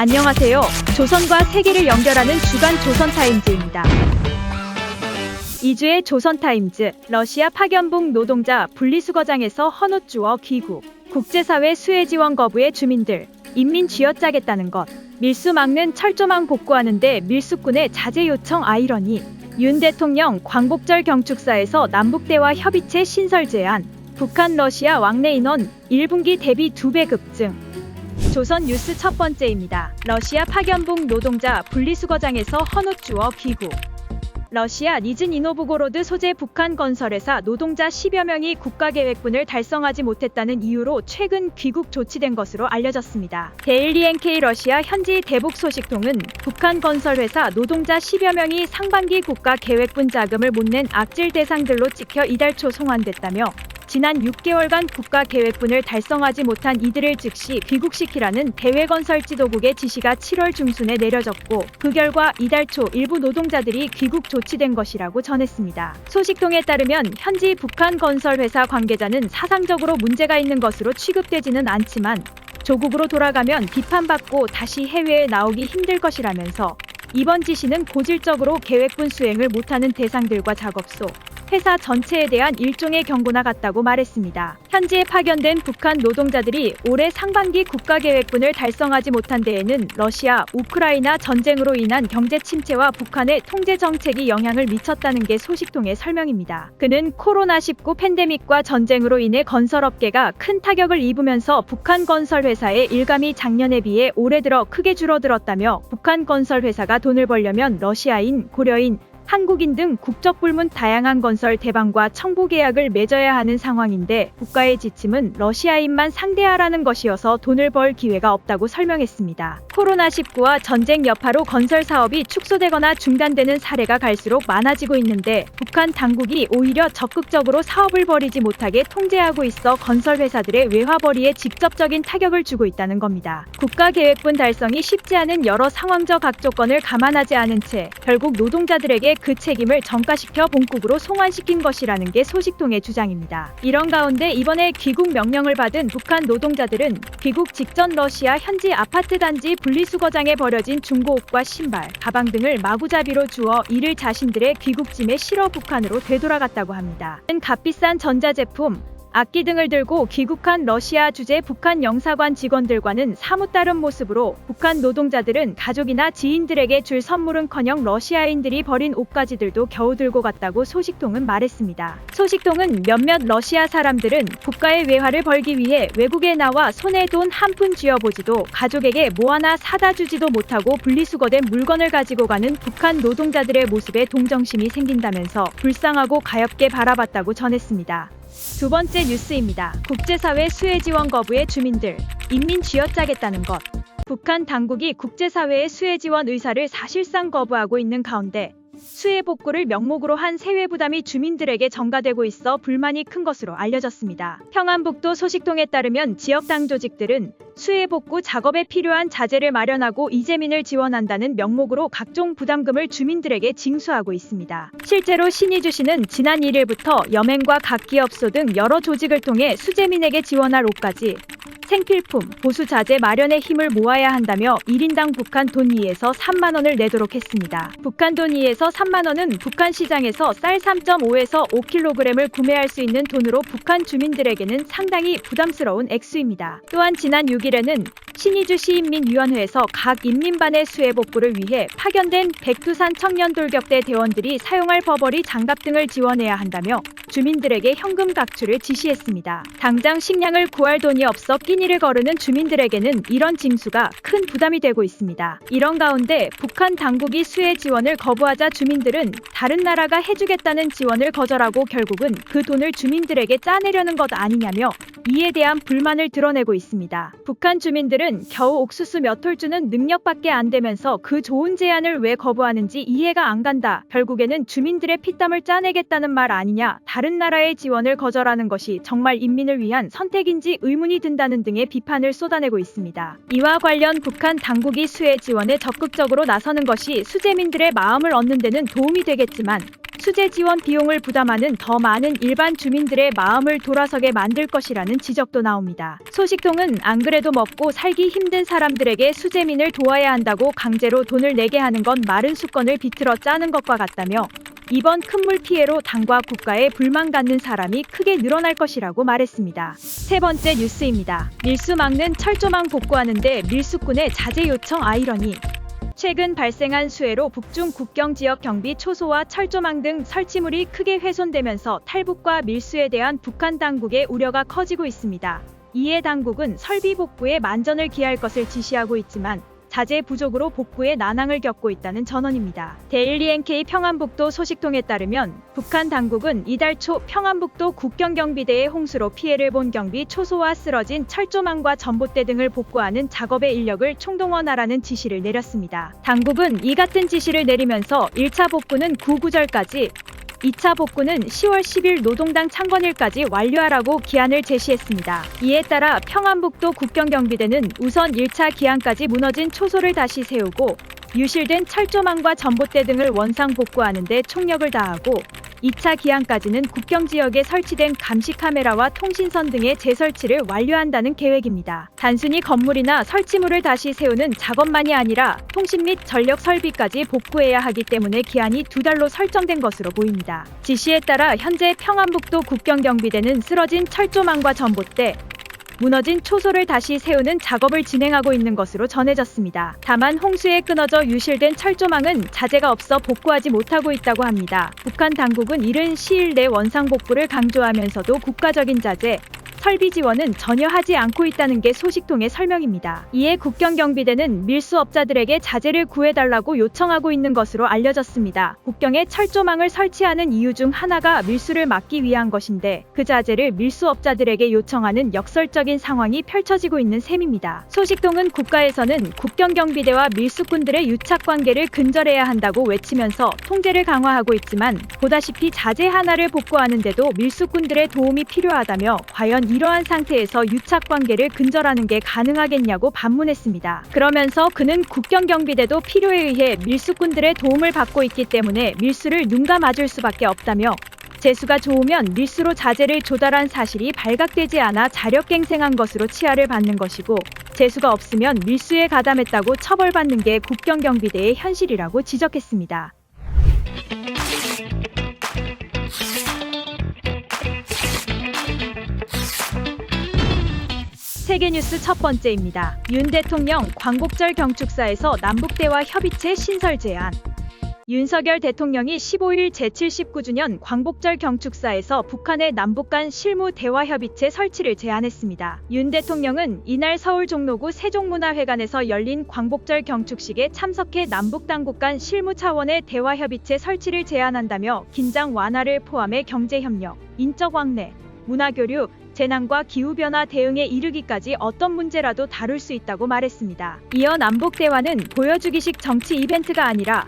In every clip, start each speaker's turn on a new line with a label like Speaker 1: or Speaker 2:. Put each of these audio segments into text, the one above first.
Speaker 1: 안녕하세요. 조선과 세계를 연결하는 주간 조선타임즈입니다. 2주의 조선타임즈, 러시아 파견북 노동자 분리수거장에서 헌옷주워 귀국, 국제사회 수혜 지원 거부의 주민들, 인민 쥐어짜겠다는 것, 밀수 막는 철조망 복구하는데 밀수꾼의 자제 요청 아이러니, 윤 대통령 광복절 경축사에서 남북대화 협의체 신설 제안, 북한 러시아 왕래 인원 1분기 대비 2배 급증. 조선 뉴스 첫 번째입니다. 러시아 파견북 노동자 분리수거장에서 헌옷주워 귀국. 러시아 니즈니노브고로드 소재 북한 건설회사 노동자 10여 명이 국가계획분을 달성하지 못했다는 이유로 최근 귀국 조치된 것으로 알려졌습니다. 데일리 NK 러시아 현지 대북 소식통은 북한 건설회사 노동자 10여 명이 상반기 국가계획분 자금을 못 낸 악질 대상들로 찍혀 이달 초 송환됐다며 지난 6개월간 국가계획분을 달성하지 못한 이들을 즉시 귀국시키라는 대외건설 지도국의 지시가 7월 중순에 내려졌고 그 결과 이달 초 일부 노동자들이 귀국 조치된 것이라고 전했습니다. 소식통에 따르면 현지 북한 건설회사 관계자는 사상적으로 문제가 있는 것으로 취급되지는 않지만 조국으로 돌아가면 비판받고 다시 해외에 나오기 힘들 것이라면서 이번 지시는 고질적으로 계획분 수행을 못하는 대상들과 작업소, 회사 전체에 대한 일종의 경고나 같다고 말했습니다. 현지에 파견된 북한 노동자들이 올해 상반기 국가계획분을 달성하지 못한 데에는 러시아, 우크라이나 전쟁으로 인한 경제 침체와 북한의 통제 정책이 영향을 미쳤다는 게 소식통의 설명입니다. 그는 코로나19 팬데믹과 전쟁으로 인해 건설업계가 큰 타격을 입으면서 북한 건설회사의 일감이 작년에 비해 올해 들어 크게 줄어들었다며 북한 건설회사가 돈을 벌려면 러시아인, 고려인, 한국인 등 국적불문 다양한 건설 대방과 청부 계약을 맺어야 하는 상황인데 국가의 지침은 러시아인만 상대하라는 것이어서 돈을 벌 기회가 없다고 설명했습니다. 코로나19와 전쟁 여파로 건설 사업이 축소되거나 중단되는 사례가 갈수록 많아지고 있는데 북한 당국이 오히려 적극적으로 사업을 벌이지 못하게 통제하고 있어 건설 회사들의 외화벌이에 직접적인 타격을 주고 있다는 겁니다. 국가계획분 달성이 쉽지 않은 여러 상황적 악조건을 감안하지 않은 채 결국 노동자들에게 그 책임을 전가시켜 본국으로 송환시킨 것이라는 게 소식통의 주장입니다. 이런 가운데 이번에 귀국 명령을 받은 북한 노동자들은 귀국 직전 러시아 현지 아파트 단지 분리수거장에 버려진 중고옷과 신발, 가방 등을 마구잡이로 주워 이를 자신들의 귀국짐에 실어 북한으로 되돌아갔다고 합니다. 값비싼 전자제품, 악기 등을 들고 귀국한 러시아 주재 북한 영사관 직원들과는 사뭇 다른 모습으로 북한 노동자들은 가족이나 지인들에게 줄 선물은커녕 러시아인들이 버린 옷가지들도 겨우 들고 갔다고 소식통은 말했습니다. 소식통은 몇몇 러시아 사람들은 국가의 외화를 벌기 위해 외국에 나와 손에 돈 한 푼 쥐어보지도 가족에게 뭐 하나 사다 주지도 못하고 분리수거된 물건을 가지고 가는 북한 노동자들의 모습에 동정심이 생긴다면서 불쌍하고 가엾게 바라봤다고 전했습니다. 두 번째 뉴스입니다. 국제사회 수혜 지원 거부의 주민들, 인민 쥐어짜겠다는 것. 북한 당국이 국제사회의 수혜 지원 의사를 사실상 거부하고 있는 가운데 수혜 복구를 명목으로 한 세외 부담이 주민들에게 전가되고 있어 불만이 큰 것으로 알려졌습니다. 평안북도 소식통에 따르면 지역 당 조직들은 수혜 복구 작업에 필요한 자재를 마련하고 이재민을 지원한다는 명목으로 각종 부담금을 주민들에게 징수하고 있습니다. 실제로 신의주시는 지난 1일부터 여맹과 각 기업소 등 여러 조직을 통해 수재민에게 지원할 옷까지 생필품, 보수자재 마련에 힘을 모아야 한다며 1인당 북한 돈 2에서 3만 원을 내도록 했습니다. 북한 돈 2에서 3만 원은 북한 시장에서 쌀 3.5에서 5kg을 구매할 수 있는 돈으로 북한 주민들에게는 상당히 부담스러운 액수입니다. 또한 지난 6일에는 신의주 시인민위원회에서 각 인민반의 수혜 복구를 위해 파견된 백두산 청년 돌격대 대원들이 사용할 버버리 장갑 등을 지원해야 한다며 주민들에게 현금 각출을 지시했습니다. 당장 식량을 구할 돈이 없어 끼니를 거르는 주민들에게는 이런 징수가 큰 부담이 되고 있습니다. 이런 가운데 북한 당국이 수혜 지원을 거부하자 주민들은 다른 나라가 해주겠다는 지원을 거절하고 결국은 그 돈을 주민들에게 짜내려는 것 아니냐며 이에 대한 불만을 드러내고 있습니다. 북한 주민들은 겨우 옥수수 몇 톨 주는 능력밖에 안 되면서 그 좋은 제안을 왜 거부하는지 이해가 안 간다. 결국에는 주민들의 피땀을 짜내겠다는 말 아니냐. 다른 나라의 지원을 거절하는 것이 정말 인민을 위한 선택인지 의문이 든다는 등의 비판을 쏟아내고 있습니다. 이와 관련 북한 당국이 수혜 지원에 적극적으로 나서는 것이 수재민들의 마음을 얻는 데는 도움이 되겠지만 수재 지원 비용을 부담하는 더 많은 일반 주민들의 마음을 돌아서게 만들 것이라는 지적도 나옵니다. 소식통은 안 그래도 먹고 살기 힘든 사람들에게 수재민을 도와야 한다고 강제로 돈을 내게 하는 건 마른 수건을 비틀어 짜는 것과 같다며 이번 큰 물 피해로 당과 국가에 불만 갖는 사람이 크게 늘어날 것이라고 말했습니다. 세 번째 뉴스입니다. 밀수 막는 철조망 복구하는데 밀수꾼의 자제 요청 아이러니. 최근 발생한 수해로 북중 국경 지역 경비 초소와 철조망 등 설치물이 크게 훼손되면서 탈북과 밀수에 대한 북한 당국의 우려가 커지고 있습니다. 이에 당국은 설비 복구에 만전을 기할 것을 지시하고 있지만 자재 부족으로 복구에 난항을 겪고 있다는 전언입니다. 데일리 NK 평안북도 소식통에 따르면 북한 당국은 이달 초 평안북도 국경경비대의 홍수로 피해를 본 경비 초소와 쓰러진 철조망과 전봇대 등을 복구하는 작업에 인력을 총동원하라는 지시를 내렸습니다. 당국은 이 같은 지시를 내리면서 1차 복구는 구구절까지 2차 복구는 10월 10일 노동당 창건일까지 완료하라고 기한을 제시했습니다. 이에 따라 평안북도 국경경비대는 우선 1차 기한까지 무너진 초소를 다시 세우고 유실된 철조망과 전봇대 등을 원상 복구하는 데 총력을 다하고 2차 기한까지는 국경지역에 설치된 감시 카메라와 통신선 등의 재설치를 완료한다는 계획입니다. 단순히 건물이나 설치물을 다시 세우는 작업만이 아니라 통신 및 전력 설비까지 복구해야 하기 때문에 기한이 2달로 설정된 것으로 보입니다. 지시에 따라 현재 평안북도 국경경비대는 쓰러진 철조망과 전봇대, 무너진 초소를 다시 세우는 작업을 진행하고 있는 것으로 전해졌습니다. 다만 홍수에 끊어져 유실된 철조망은 자재가 없어 복구하지 못하고 있다고 합니다. 북한 당국은 이른 시일 내 원상 복구를 강조하면서도 국가적인 자재, 설비 지원은 전혀 하지 않고 있다는 게 소식통의 설명입니다. 이에 국경경비대는 밀수업자들에게 자재를 구해달라고 요청하고 있는 것으로 알려졌습니다. 국경에 철조망을 설치하는 이유 중 하나가 밀수를 막기 위한 것인데 그 자재를 밀수업자들에게 요청하는 역설적인 상황이 펼쳐지고 있는 셈입니다. 소식통은 국가에서는 국경경비대와 밀수꾼들의 유착관계를 근절해야 한다고 외치면서 통제를 강화하고 있지만 보다시피 자재 하나를 복구하는데도 밀수꾼들의 도움이 필요하다며 과연 이러한 상태에서 유착관계를 근절하는 게 가능하겠냐고 반문했습니다. 그러면서 그는 국경경비대도 필요에 의해 밀수꾼들의 도움을 받고 있기 때문에 밀수를 눈감아줄 수밖에 없다며 재수가 좋으면 밀수로 자재를 조달한 사실이 발각되지 않아 자력갱생한 것으로 치하를 받는 것이고 재수가 없으면 밀수에 가담했다고 처벌받는 게 국경경비대의 현실이라고 지적했습니다. 세계뉴스 첫 번째입니다. 윤 대통령 광복절 경축사에서 남북대화 협의체 신설 제안. 윤석열 대통령이 15일 제79주년 광복절 경축사에서 북한의 남북 간 실무 대화 협의체 설치를 제안했습니다. 윤 대통령은 이날 서울 종로구 세종문화회관에서 열린 광복절 경축식에 참석해 남북 당국 간 실무 차원의 대화 협의체 설치를 제안한다며 긴장 완화를 포함해 경제협력, 인적 왕래, 문화교류, 재난과 기후변화 대응에 이르기까지 어떤 문제라도 다룰 수 있다고 말했습니다. 이어 남북대화는 보여주기식 정치 이벤트가 아니라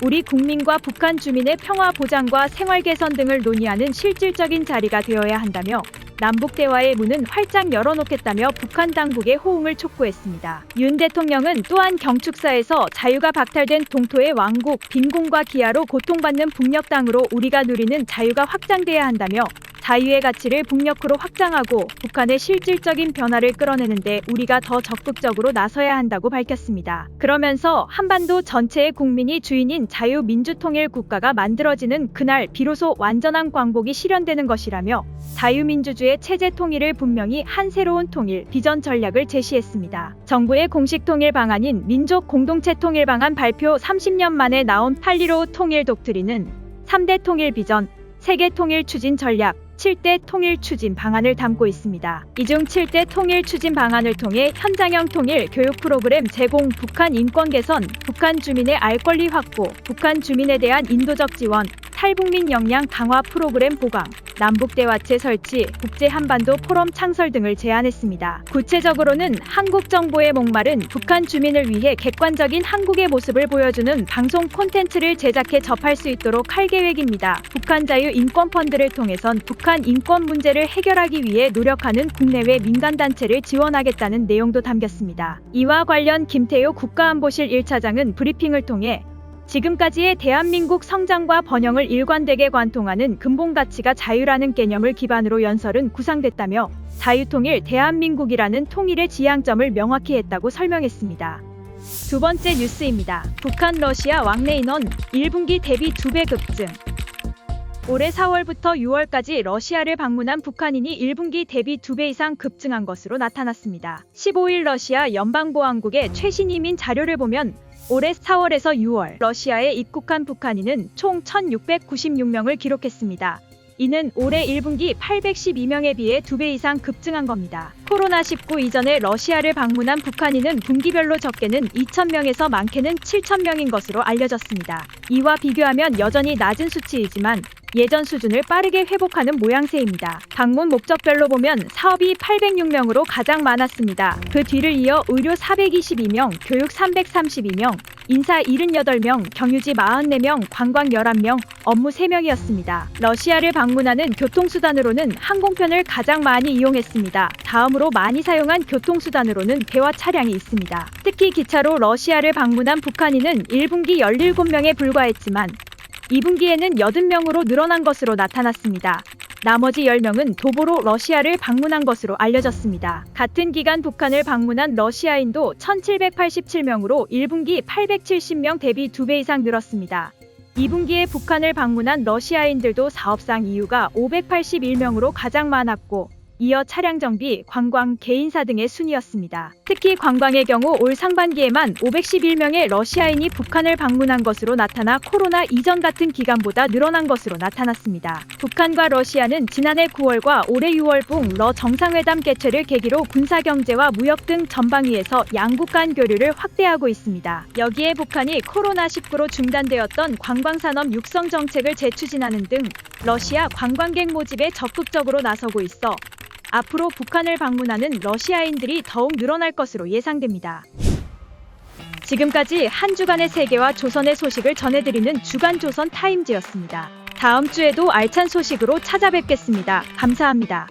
Speaker 1: 우리 국민과 북한 주민의 평화 보장과 생활 개선 등을 논의하는 실질적인 자리가 되어야 한다며 남북대화의 문은 활짝 열어놓겠다며 북한 당국의 호응을 촉구했습니다. 윤 대통령은 또한 경축사에서 자유가 박탈된 동토의 왕국, 빈곤과 기아로 고통받는 북녘 땅으로 우리가 누리는 자유가 확장돼야 한다며 자유의 가치를 북녘으로 확장하고 북한의 실질적인 변화를 끌어내는데 우리가 더 적극적으로 나서야 한다고 밝혔습니다. 그러면서 한반도 전체의 국민이 주인인 자유민주통일 국가가 만들어지는 그날 비로소 완전한 광복이 실현되는 것이라며 자유민주주의 체제 통일을 분명히 한 새로운 통일, 비전 전략을 제시했습니다. 정부의 공식 통일 방안인 민족 공동체 통일 방안 발표 30년 만에 나온 8.15 통일 독트린은 3대 통일 비전, 세계 통일 추진 전략, 7대 통일 추진 방안을 담고 있습니다. 이 중 7대 통일 추진 방안을 통해 현장형 통일 교육 프로그램 제공, 북한 인권 개선, 북한 주민의 알 권리 확보, 북한 주민에 대한 인도적 지원, 탈북민 역량 강화 프로그램 보강, 남북대화체 설치, 국제 한반도 포럼 창설 등을 제안했습니다. 구체적으로는 한국 정보의 목마른 북한 주민을 위해 객관적인 한국의 모습을 보여주는 방송 콘텐츠를 제작해 접할 수 있도록 할 계획입니다. 북한 자유 인권 펀드를 통해선 북한 인권 문제를 해결하기 위해 노력하는 국내외 민간단체를 지원하겠다는 내용도 담겼습니다. 이와 관련 김태효 국가안보실 1차장은 브리핑을 통해 지금까지의 대한민국 성장과 번영을 일관되게 관통하는 근본 가치가 자유라는 개념을 기반으로 연설은 구상됐다며 자유통일 대한민국이라는 통일의 지향점을 명확히 했다고 설명했습니다. 두 번째 뉴스입니다. 북한 러시아 왕래 인원 1분기 대비 2배 급증. 올해 4월부터 6월까지 러시아를 방문한 북한인이 1분기 대비 2배 이상 급증한 것으로 나타났습니다. 15일 러시아 연방보안국의 최신 이민 자료를 보면 올해 4월에서 6월 러시아에 입국한 북한인은 총 1,696명을 기록했습니다. 이는 올해 1분기 812명에 비해 2배 이상 급증한 겁니다. 코로나19 이전에 러시아를 방문한 북한인은 분기별로 적게는 2,000명에서 많게는 7,000명인 것으로 알려졌습니다. 이와 비교하면 여전히 낮은 수치이지만 예전 수준을 빠르게 회복하는 모양새입니다. 방문 목적별로 보면 사업이 806명으로 가장 많았습니다. 그 뒤를 이어 의료 422명, 교육 332명, 인사 78명, 경유지 44명, 관광 11명, 업무 3명이었습니다. 러시아를 방문하는 교통수단으로는 항공편을 가장 많이 이용했습니다. 다음으로 많이 사용한 교통수단으로는 배와 차량이 있습니다. 특히 기차로 러시아를 방문한 북한인은 1분기 17명에 불과했지만 2분기에는 80명으로 늘어난 것으로 나타났습니다. 나머지 10명은 도보로 러시아를 방문한 것으로 알려졌습니다. 같은 기간 북한을 방문한 러시아인도 1,787명으로 1분기 870명 대비 2배 이상 늘었습니다. 2분기에 북한을 방문한 러시아인들도 사업상 이유가 581명으로 가장 많았고 이어 차량 정비, 관광, 개인사 등의 순이었습니다. 특히 관광의 경우 올 상반기에만 511명의 러시아인이 북한을 방문한 것으로 나타나 코로나 이전 같은 기간보다 늘어난 것으로 나타났습니다. 북한과 러시아는 지난해 9월과 올해 6월 북러 정상회담 개최를 계기로 군사 경제와 무역 등 전방위에서 양국 간 교류를 확대하고 있습니다. 여기에 북한이 코로나19로 중단되었던 관광산업 육성 정책을 재추진하는 등 러시아 관광객 모집에 적극적으로 나서고 있어 앞으로 북한을 방문하는 러시아인들이 더욱 늘어날 것으로 예상됩니다. 지금까지 한 주간의 세계와 조선의 소식을 전해드리는 주간 조선 타임즈였습니다. 다음 주에도 알찬 소식으로 찾아뵙겠습니다. 감사합니다.